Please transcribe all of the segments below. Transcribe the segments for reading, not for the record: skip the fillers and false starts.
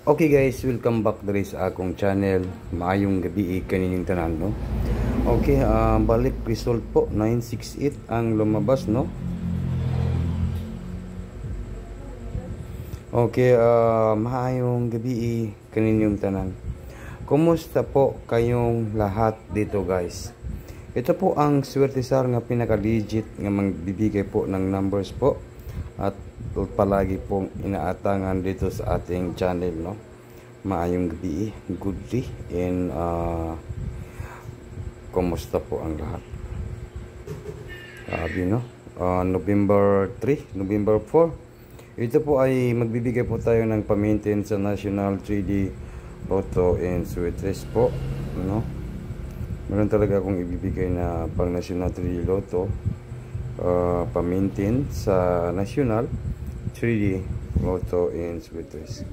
Okay guys, welcome back diri sa akong channel. Maayong gabi kaninyong tanan, no? Okay, balik result po 968 ang lumabas, no? Okay, maayong gabi kaninyong tanan. Kumusta po kayong lahat dito, guys? Ito po ang Swertesar nga pinaka-legit nga magbibigay po ng numbers po at palagi pong inaatangan dito sa ating channel, no? Maayong gabi, good day, and kumusta po ang lahat? No? November 3, November 4, ito po ay magbibigay po tayo ng pa-maintain sa National 3D Lotto and Sweetrest po, no? Meron talaga akong ibibigay na pang National 3D Lotto, pa-maintain sa National 3D Lotto and Sweetrest.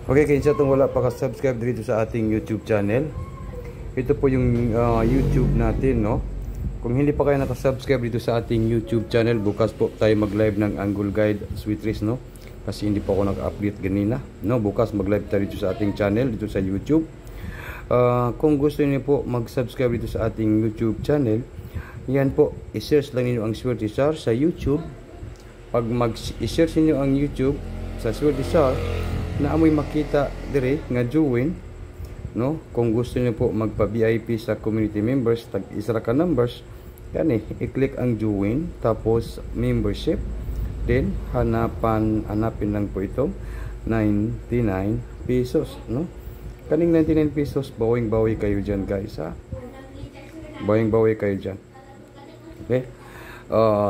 Okay, kaya sa itong wala pa ka-subscribe dito sa ating YouTube channel. Ito po yung YouTube natin, no? Kung hindi pa kayo nakasubscribe dito sa ating YouTube channel, bukas po tayo mag-live ng Angle Guide Sweetrest, no? Kasi hindi po ako nag-update ganina, no? Bukas mag-live tayo dito sa ating channel, dito sa YouTube. Kung gusto niyo po mag-subscribe dito sa ating YouTube channel, yan po, i-search lang niyo ang Swertesar sa YouTube. Pag mag-search niyo ang YouTube sa Swertesar, na amoy makita dire nga join, no? Kung gusto niyo po magpa-VIP sa community members, tag isa ka numbers, yan i-click ang join, tapos membership, then hanapin lang po ito 99 pesos, no? Kaning 99 pesos, bawing-bawi kayo dyan, guys, ha? Bawing-bawi kayo dyan. Okay?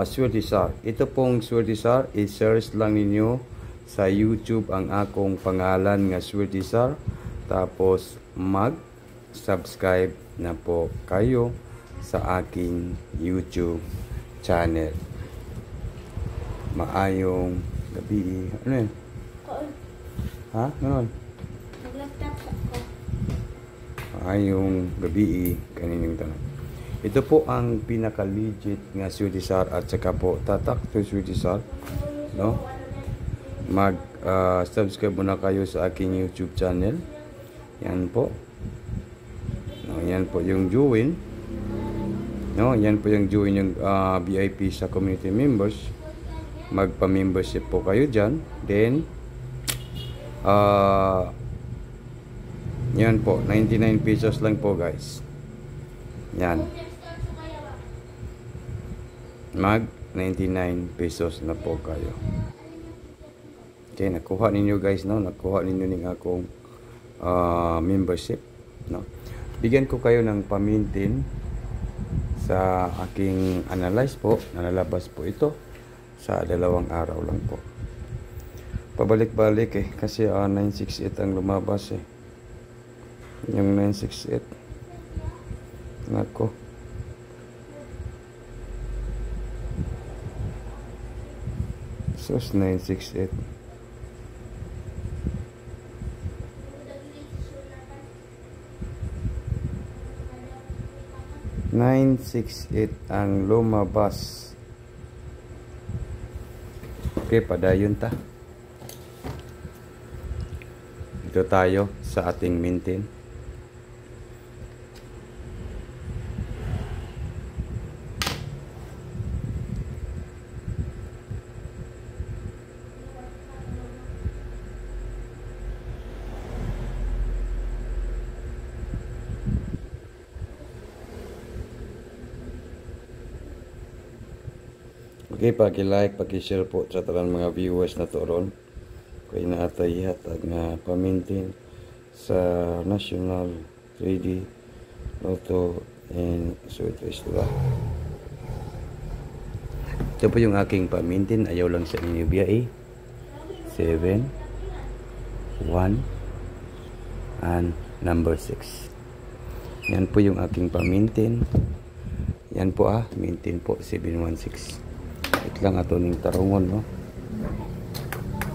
Swertesar, ito pong Swertesar, i-search lang ninyo sa YouTube ang akong pangalan nga Swertesar, tapos mag-subscribe na po kayo sa aking YouTube channel. Maayong gabi. Ano yun? Ha? Ano? Maayong gabi kaninyong tanan. Ito po ang pinaka-legit nga Swertesar at saka po tatak to Swertesar, no? Mag-subscribe muna kayo sa aking YouTube channel. Yan po. No, yan po yung join. No, yan po yung join yung VIP sa community members. Magpa-membership po kayo diyan. Then yan po, 99 pesos lang po, guys. Yan. Mag 99 pesos na po kayo. Okay, nakuha ninyo, guys, no? Nakuha ninyo ng akong membership, no? Bigyan ko kayo ng pa-maintain sa aking analyze po. Nalalabas po ito sa 2 araw lang po. Pabalik-balik kasi 968 ang lumabas yung 968. Nako. Sus, 968. 968 ang lumabas. Okay, padayon ta. Dito tayo sa ating maintain. Okay, paki-like, paki-share po sa talang mga viewers na toron. Kaya naatay hatag nga pa-maintain sa National 3D Lotto and Sweetrest, diba? Ito po yung aking pa-maintain. Ayaw lang sa inyo biya 7 1 and number 6. Yan po yung aking pa-maintain. Yan po maintain po 716. Ito lang ato ning tarungon, no?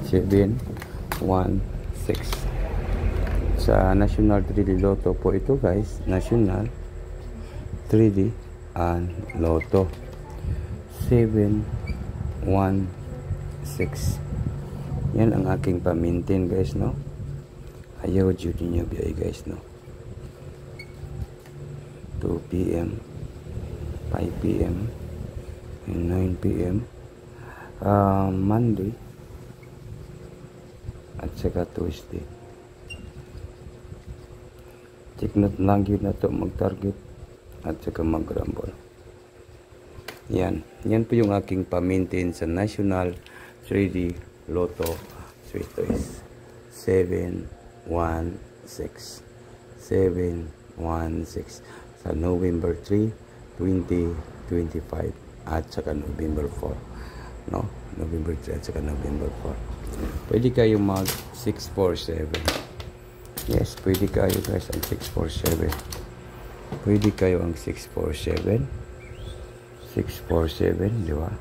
716. Sa National 3D Lotto po ito guys, National 3D and Lotto 716. Yan ang aking pamintin guys, no. Ayaw duty nyo biyay guys, no. 2 PM, 5 PM, and 9 PM, Monday at saka Tuesday. Check note lang yun na to mag-target at saka mag-rumble. Yan po yung aking pamintin sa National 3D Lotto Sweet Toys. 716 sa November 3, 2025 at saka November 4, no? November 3 at saka November 4. Pwede kayo mag 647. Yes, pwede kayo guys ang 647. Pwede kayo ang 647. 647, di ba?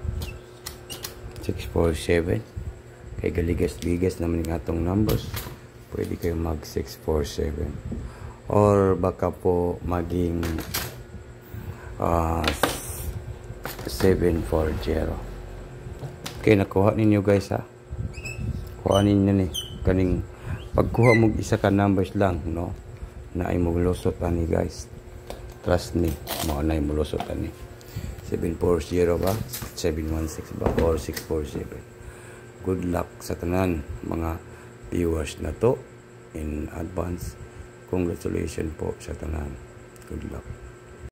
647. Kay galigas-ligas naman yung atong numbers. Pwede kayo mag 647. Or baka po maging 740. Okay, nakuha ninyo guys ha. Kuha ninyo ni. Kaning pagkuha mo isa ka numbers lang, no? Na ay maglusot ani guys. Trust me, mo na ay maglusot ani. 740 ba? 716 ba? Or 647. Good luck sa tanan mga viewers na to in advance. Congratulations po sa tanan. Good luck.